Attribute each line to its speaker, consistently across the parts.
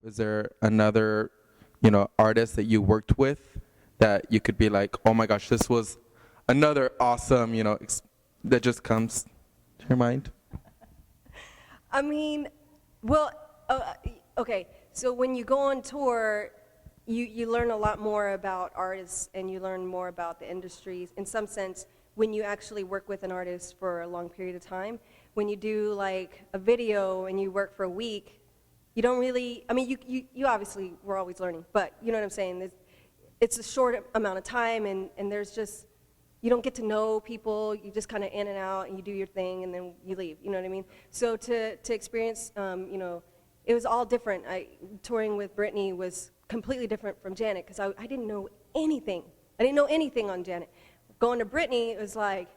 Speaker 1: Is there another, artist that you worked with that you could be like, oh my gosh, this was another awesome, that just comes to your mind?
Speaker 2: I mean, well, okay. So when you go on tour, you learn a lot more about artists and you learn more about the industries. In some sense, when you actually work with an artist for a long period of time, when you do like a video and you work for a week, you don't really. I mean, you obviously we're always learning, but you know what I'm saying. It's a short amount of time, and there's just you don't get to know people. You just kind of in and out, and you do your thing, and then you leave. You know what I mean? So to experience, it was all different. Touring with Britney was completely different from Janet because I didn't know anything. I didn't know anything on Janet. Going to Britney, it was like,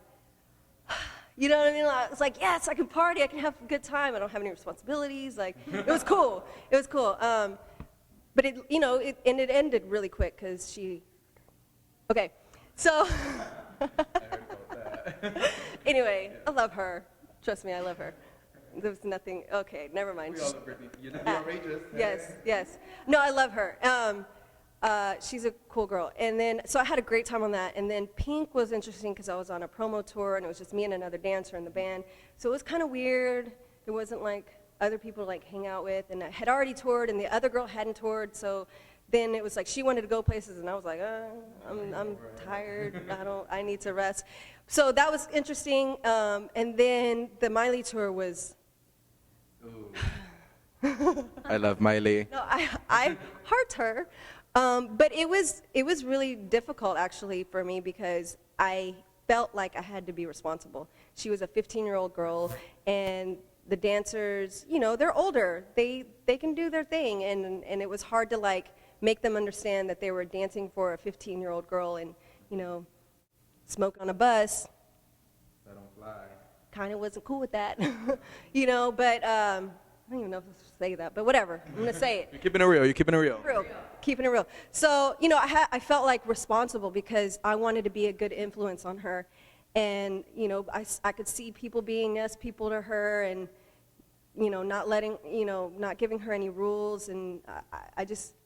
Speaker 2: you know what I mean? It's like, yes, I can party, I can have a good time. I don't have any responsibilities. Like, it was cool. It was cool. But it ended really quick because she. Okay, so. Anyway, I love her. Trust me, I love her. There was nothing. Okay, never mind.
Speaker 1: We all love Britney. You're outrageous.
Speaker 2: Yes. No, I love her. She's a cool girl. And then, so I had a great time on that. And then Pink was interesting because I was on a promo tour and it was just me and another dancer in the band. So it was kind of weird. There wasn't like other people to like hang out with. And I had already toured and the other girl hadn't toured. So then it was like she wanted to go places and I was like, I'm tired. I need to rest. So that was interesting. And then the Miley tour was.
Speaker 1: I love Miley.
Speaker 2: No, I heart her. But it was really difficult actually for me because I felt like I had to be responsible. She was a 15-year-old girl, and the dancers, they're older. They can do their thing, and it was hard to like make them understand that they were dancing for a 15-year-old girl and smoke on a bus.
Speaker 1: That don't fly.
Speaker 2: Kind of wasn't cool with that, But I don't even know if I should say that, but whatever. I'm gonna say it.
Speaker 1: You're keeping it real.
Speaker 2: Keeping it real. So, I felt like responsible because I wanted to be a good influence on her. And, I could see people being nice people to her and, not giving her any rules. And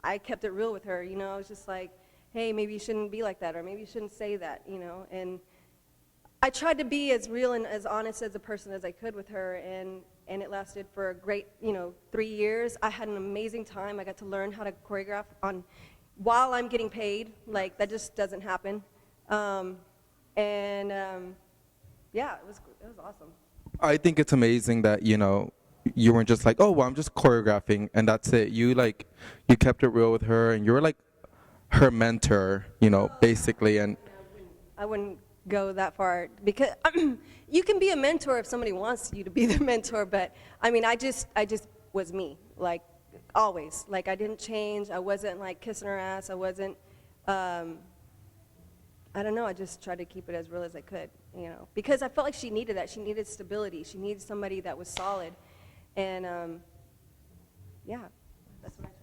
Speaker 2: I kept it real with her, I was just like, hey, maybe you shouldn't be like that, or maybe you shouldn't say that, And I tried to be as real and as honest as a person as I could with her. And it lasted for a great, 3 years. I had an amazing time. I got to learn how to choreograph while I'm getting paid. Like, that just doesn't happen. Yeah, it was awesome.
Speaker 1: I think it's amazing that, you weren't just like, oh, well, I'm just choreographing and that's it. You kept it real with her and you were like her mentor, basically. And
Speaker 2: I wouldn't go that far because you can be a mentor if somebody wants you to be the mentor, but I mean I just was me, like always. Like I didn't change. I wasn't like kissing her ass. I wasn't I don't know, I just tried to keep it as real as I could, because I felt like she needed that. She needed stability. She needed somebody that was solid. And yeah, that's what I tried.